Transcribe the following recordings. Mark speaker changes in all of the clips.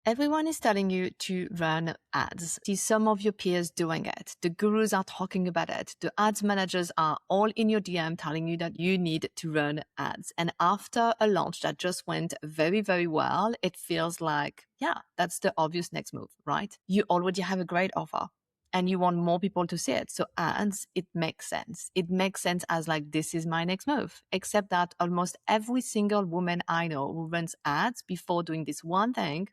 Speaker 1: Everyone is telling you to run ads. See some of your peers doing it. The gurus are talking about it. The ads managers are all in your DM telling you that you need to run ads. And after a launch that just went very, very well, it feels like, yeah, that's the obvious next move, right? You already have a great offer and you want more people to see it. So ads, it makes sense. It makes sense as like, this is my next move, except that almost every single woman I know who runs ads before doing this one thing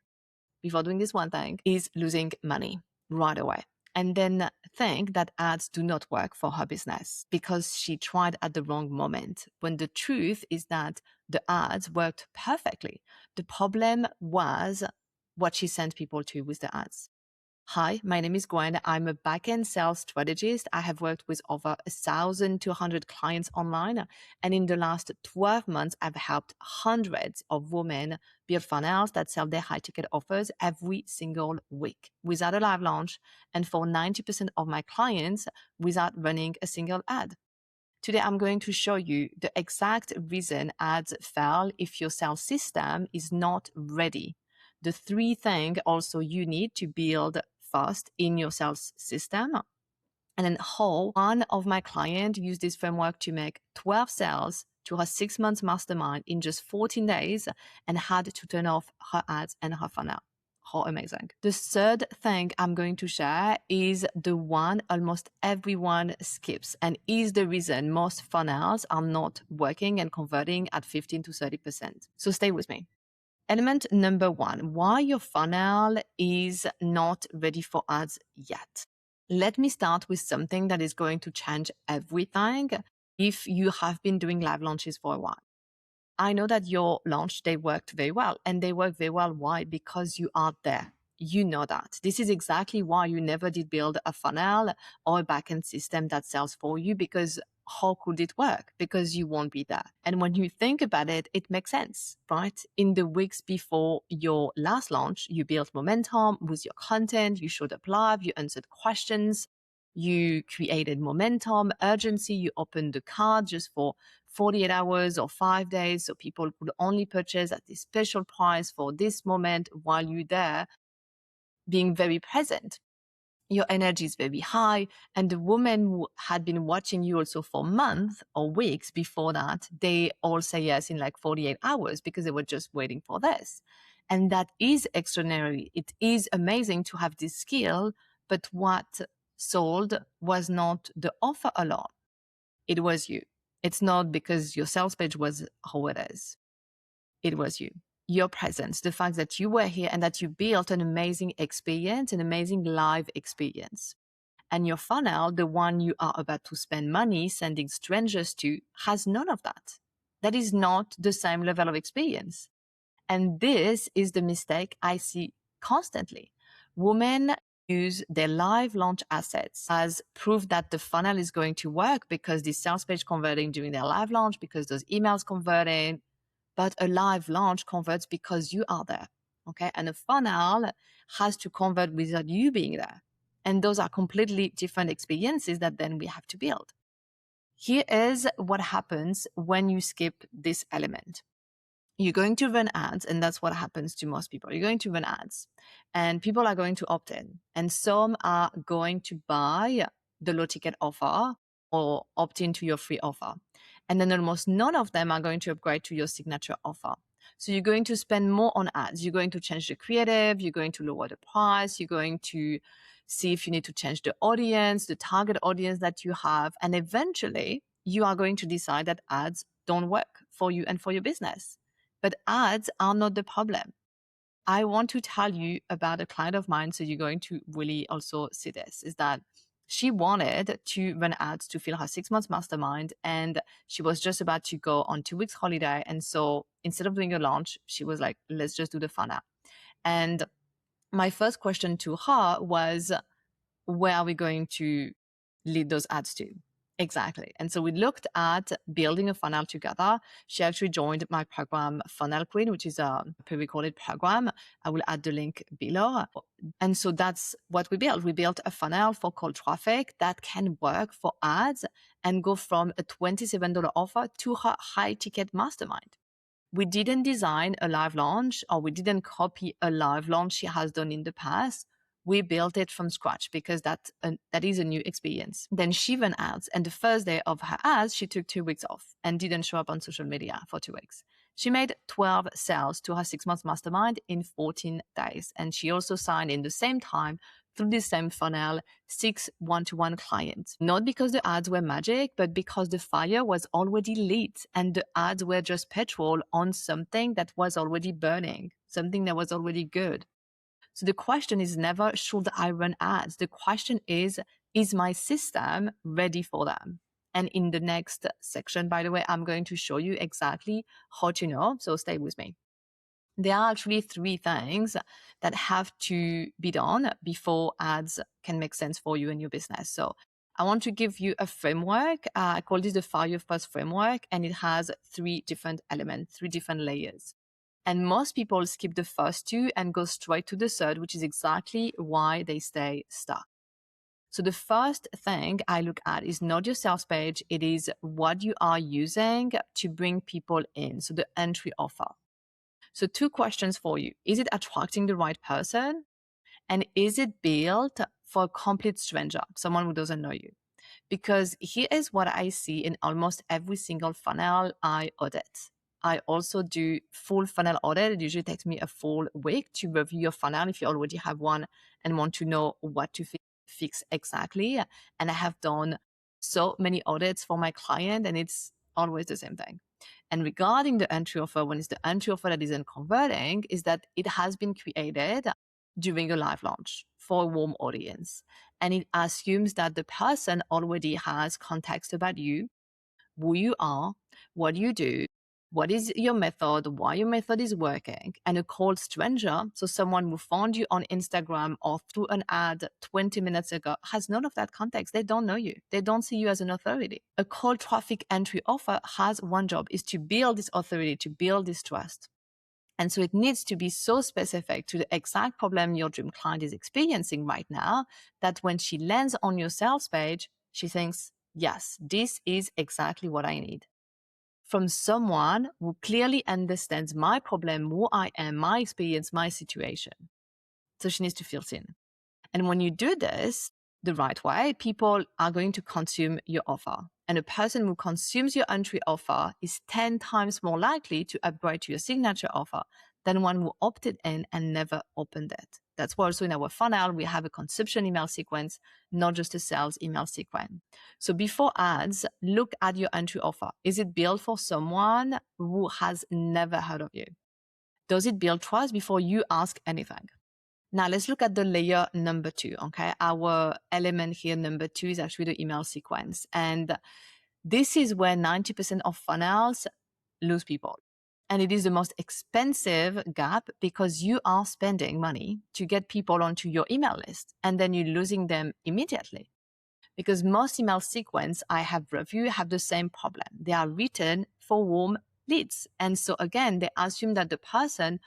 Speaker 1: is losing money right away. And then think that ads do not work for her business because she tried at the wrong moment. When the truth is that the ads worked perfectly. The problem was what she sent people to with the ads. Hi, my name is Gwen. I'm a back-end sales strategist. I have worked with over 1,200 clients online. And in the last 12 months, I've helped hundreds of women build funnels that sell their high-ticket offers every single week without a live launch. And for 90% of my clients, without running a single ad. Today, I'm going to show you the exact reason ads fail if your sales system is not ready. The 3 things also you need to build first in your sales system. And then how one of my clients used this framework to make 12 sales to her 6-month mastermind in just 14 days and had to turn off her ads and her funnel. How amazing. The third thing I'm going to share is the one almost everyone skips and is the reason most funnels are not working and converting at 15 to 30%. So stay with me. Element number 1, why your funnel is not ready for ads yet. Let me start with something that is going to change everything if you have been doing live launches for a while. I know that your launch, they worked very well. And they work very well. Why? Because you are there. You know that. This is exactly why you never did build a funnel or a backend system that sells for you, because how could it work? Because you won't be there. And when you think about it, it makes sense, right? In the weeks before your last launch, you built momentum with your content, you showed up live, you answered questions, you created momentum, urgency, you opened the card just for 48 hours or 5 days so people could only purchase at this special price for this moment while you're there being very present. Your energy is very high, and the women who had been watching you also for months or weeks before that, they all say yes in like 48 hours because they were just waiting for this. And that is extraordinary. It is amazing to have this skill, but what sold was not the offer alone. It was you. It's not because your sales page was how it is. It was you. Your presence, the fact that you were here and that you built an amazing experience, an amazing live experience. And your funnel, the one you are about to spend money sending strangers to, has none of that. That is not the same level of experience. And this is the mistake I see constantly. Women use their live launch assets as proof that the funnel is going to work because the sales page converting during their live launch, because those emails converting. But a live launch converts because you are there, okay? And a funnel has to convert without you being there. And those are completely different experiences that then we have to build. Here is what happens when you skip this element. You're going to run ads, and that's what happens to most people. You're going to run ads, and people are going to opt in. And some are going to buy the low ticket offer or opt into your free offer. And then almost none of them are going to upgrade to your signature offer. So you're going to spend more on ads. You're going to change the creative. You're going to lower the price. You're going to see if you need to change the audience, the target audience that you have. And eventually, you are going to decide that ads don't work for you and for your business. But ads are not the problem. I want to tell you about a client of mine, so you're going to really also see this, is that she wanted to run ads to fill her 6-month mastermind, and she was just about to go on 2 weeks holiday. And so instead of doing a launch, she was like, let's just do the funnel. And my first question to her was, where are we going to lead those ads to? Exactly. And so we looked at building a funnel together. She actually joined my program, Funnel Queen, which is a pre-recorded program. I will add the link below. And so that's what we built. We built a funnel for cold traffic that can work for ads and go from a $27 offer to her high ticket mastermind. We didn't design a live launch, or we didn't copy a live launch she has done in the past. We built it from scratch because that is a new experience. Then she ran ads, and the first day of her ads, she took 2 weeks off and didn't show up on social media for 2 weeks. She made 12 sales to her 6-month mastermind in 14 days. And she also signed in the same time through the same funnel 6 one-to-one clients. Not because the ads were magic, but because the fire was already lit and the ads were just petrol on something that was already burning, something that was already good. So the question is never, should I run ads? The question is my system ready for them? And in the next section, by the way, I'm going to show you exactly how to know. So stay with me. There are actually 3 things that have to be done before ads can make sense for you and your business. So I want to give you a framework. I call this the Fire First framework, and it has 3 different elements, 3 different layers. And most people skip the first 2 and go straight to the third, which is exactly why they stay stuck. So the first thing I look at is not your sales page. It is what you are using to bring people in. So the entry offer. So 2 questions for you. Is it attracting the right person? And is it built for a complete stranger, someone who doesn't know you? Because here is what I see in almost every single funnel I audit. I also do full funnel audit. It usually takes me a full week to review your funnel if you already have one and want to know what to fix exactly. And I have done so many audits for my client, and it's always the same thing. And regarding the entry offer, when it's the entry offer that isn't converting, is that it has been created during a live launch for a warm audience. And it assumes that the person already has context about you, who you are, what you do, what is your method, why your method is working. And a cold stranger, so someone who found you on Instagram or through an ad 20 minutes ago, has none of that context. They don't know you. They don't see you as an authority. A cold traffic entry offer has one job, is to build this authority, to build this trust. And so it needs to be so specific to the exact problem your dream client is experiencing right now that when she lands on your sales page, she thinks, yes, this is exactly what I need. From someone who clearly understands my problem, who I am, my experience, my situation. So she needs to feel seen. And when you do this the right way, people are going to consume your offer. And a person who consumes your entry offer is 10 times more likely to upgrade to your signature offer than one who opted in and never opened it. That's why also in our funnel, we have a consumption email sequence, not just a sales email sequence. So before ads, look at your entry offer. Is it built for someone who has never heard of you? Does it build trust before you ask anything? Now let's look at the layer number 2, okay? Our element here, number 2, is actually the email sequence. And this is where 90% of funnels lose people. And it is the most expensive gap because you are spending money to get people onto your email list and then you're losing them immediately. Because most email sequence I have reviewed have the same problem. They are written for warm leads. And so again, they assume that the person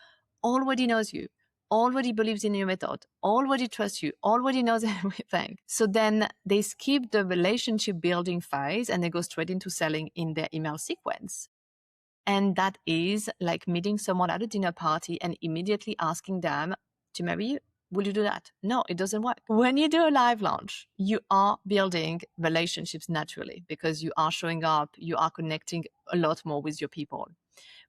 Speaker 1: already knows you, already believes in your method, already trusts you, already knows everything. So then they skip the relationship building phase and they go straight into selling in their email sequence. And that is like meeting someone at a dinner party and immediately asking them to marry you. Will you do that? No, it doesn't work. When you do a live launch, you are building relationships naturally because you are showing up, you are connecting a lot more with your people,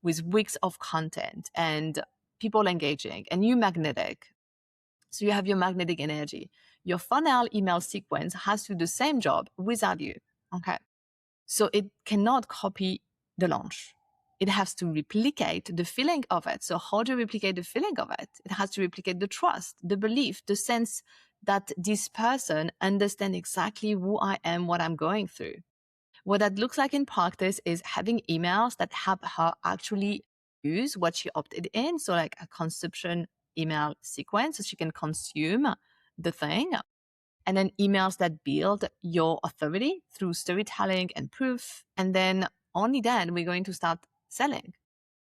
Speaker 1: with weeks of content and people engaging, and you magnetic. So you have your magnetic energy. Your funnel email sequence has to do the same job without you. Okay. So it cannot copy the launch. It has to replicate the feeling of it. So how do you replicate the feeling of it? It has to replicate the trust, the belief, the sense that this person understands exactly who I am, what I'm going through. What that looks like in practice is having emails that help her actually use what she opted in. So like a consumption email sequence, so she can consume the thing. And then emails that build your authority through storytelling and proof. And then only then we're going to start selling.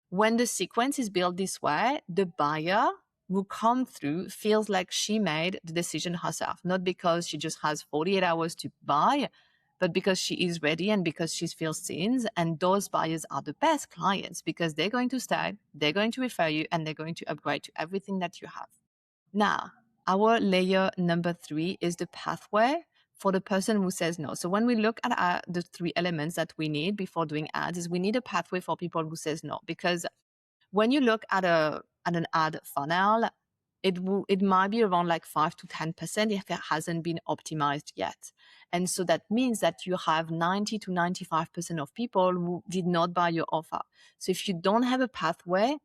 Speaker 1: When the sequence is built this way, the buyer who come through feels like she made the decision herself, not because she just has 48 hours to buy, but because she is ready and because she feels seen. And those buyers are the best clients because they're going to stay, they're going to refer you, and they're going to upgrade to everything that you have. Now, our layer number 3 is the pathway for the person who says no. So when we look at the 3 elements that we need before doing ads, is we need a pathway for people who says no. Because when you look at an ad funnel, it might be around like 5 to 10% if it hasn't been optimized yet. And so that means that you have 90 to 95% of people who did not buy your offer. So if you don't have a pathway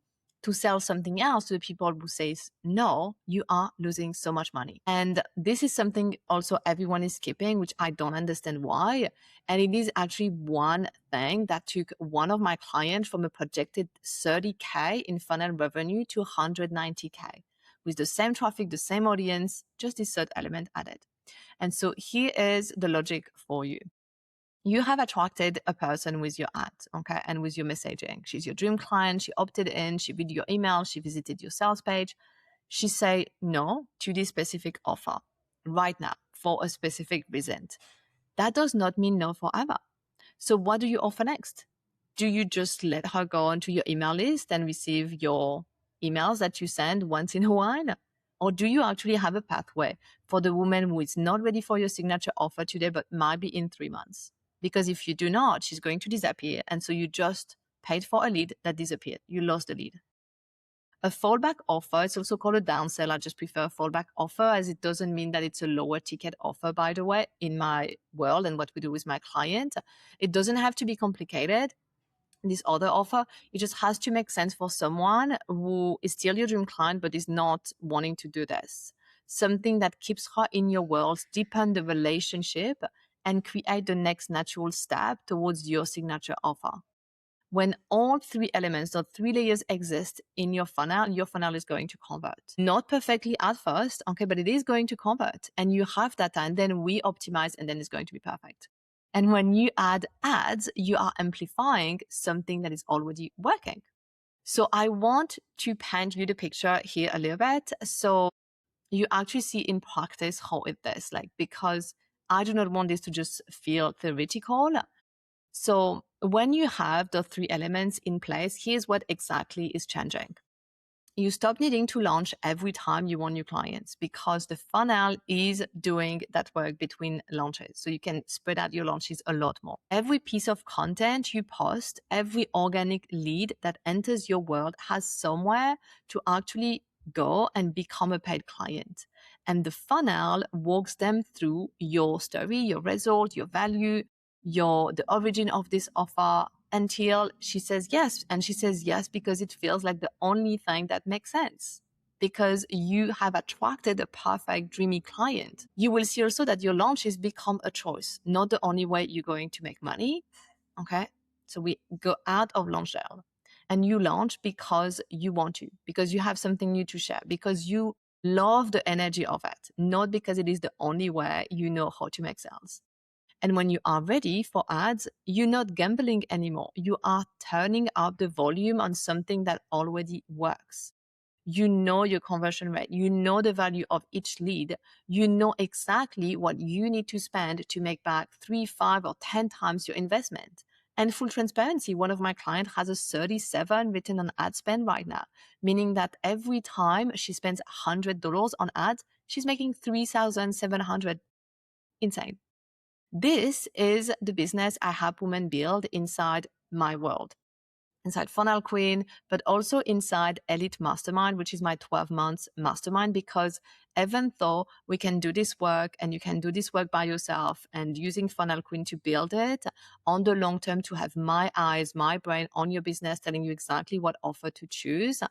Speaker 1: to sell something else to the people who says no, you are losing so much money. And this is something also everyone is skipping, which I don't understand why. And it is actually one thing that took one of my clients from a projected 30K in funnel revenue to 190K with the same traffic, the same audience, just this third element added. And so here is the logic for you. You have attracted a person with your ad, okay, and with your messaging. She's your dream client. She opted in. She read your email. She visited your sales page. She say no to this specific offer right now for a specific reason. That does not mean no forever. So what do you offer next? Do you just let her go onto your email list and receive your emails that you send once in a while? Or do you actually have a pathway for the woman who is not ready for your signature offer today, but might be in 3 months? Because if you do not, she's going to disappear. And so you just paid for a lead that disappeared. You lost the lead. A fallback offer, it's also called a downsell. I just prefer a fallback offer as it doesn't mean that it's a lower ticket offer, by the way, in my world and what we do with my client. It doesn't have to be complicated. This other offer, it just has to make sense for someone who is still your dream client, but is not wanting to do this. Something that keeps her in your world, deepen the relationship, and create the next natural step towards your signature offer. When all 3 elements or 3 layers exist in your funnel is going to convert. Not perfectly at first, okay, but it is going to convert. And you have data, and then we optimize, and then it's going to be perfect. And when you add ads, you are amplifying something that is already working. So I want to paint you the picture here a little bit. So you actually see in practice how it is, like, because I do not want this to just feel theoretical. So when you have the 3 elements in place, here's what exactly is changing. You stop needing to launch every time you want new clients because the funnel is doing that work between launches. So you can spread out your launches a lot more. Every piece of content you post, every organic lead that enters your world has somewhere to actually go and become a paid client. And the funnel walks them through your story, your result, your value, the origin of this offer, until she says yes. And she says yes because it feels like the only thing that makes sense. Because you have attracted a perfect, dreamy client. You will see also that your launches become a choice, not the only way you're going to make money. Okay. So we go out of launch jail and you launch because you want to, because you have something new to share, because you love the energy of it, not because it is the only way you know how to make sales. And when you are ready for ads, you're not gambling anymore. You are turning up the volume on something that already works. You know your conversion rate. You know the value of each lead. You know exactly what you need to spend to make back 3, 5, or 10 times your investment. And full transparency, one of my clients has a 37 return on ad spend right now, meaning that every time she spends $100 on ads, she's making 3,700. Insane. This is the business I help women build inside my world, inside Funnel Queen, but also inside Elite Mastermind, which is my 12 months mastermind, because even though we can do this work and you can do this work by yourself and using Funnel Queen to build it on the long term, to have my eyes, my brain on your business, telling you exactly what offer to choose.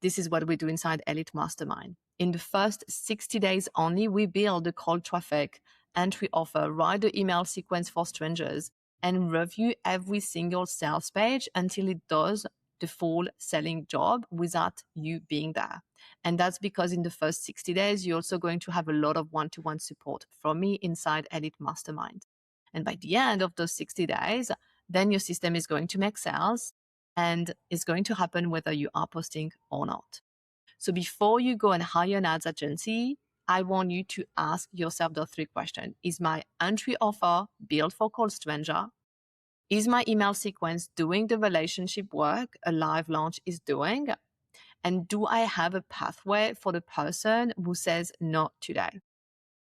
Speaker 1: This is what we do inside Elite Mastermind. In the first 60 days only, we build the cold traffic entry offer, write the email sequence for strangers, and review every single sales page until it does the full selling job without you being there. And that's because in the first 60 days, you're also going to have a lot of one-to-one support from me inside Elite Mastermind. And by the end of those 60 days, then your system is going to make sales, and it's going to happen whether you are posting or not. So before you go and hire an ads agency, I want you to ask yourself those 3 questions. Is my entry offer built for cold stranger? Is my email sequence doing the relationship work a live launch is doing? And do I have a pathway for the person who says no today?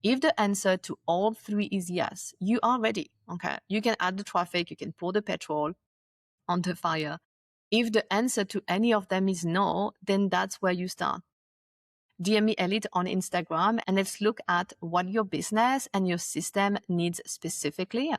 Speaker 1: If the answer to all 3 is yes, you are ready. Okay. You can add the traffic, you can pour the petrol on the fire. If the answer to any of them is no, then that's where you start. DM me Elite on Instagram and let's look at what your business and your system needs specifically.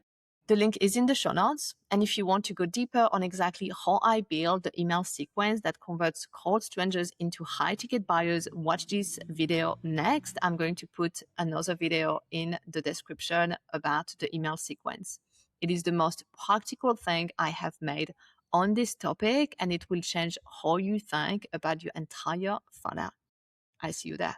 Speaker 1: The link is in the show notes. And if you want to go deeper on exactly how I build the email sequence that converts cold strangers into high ticket buyers, watch this video next. I'm going to put another video in the description about the email sequence. It is the most practical thing I have made on this topic, and it will change how you think about your entire funnel. I see you there.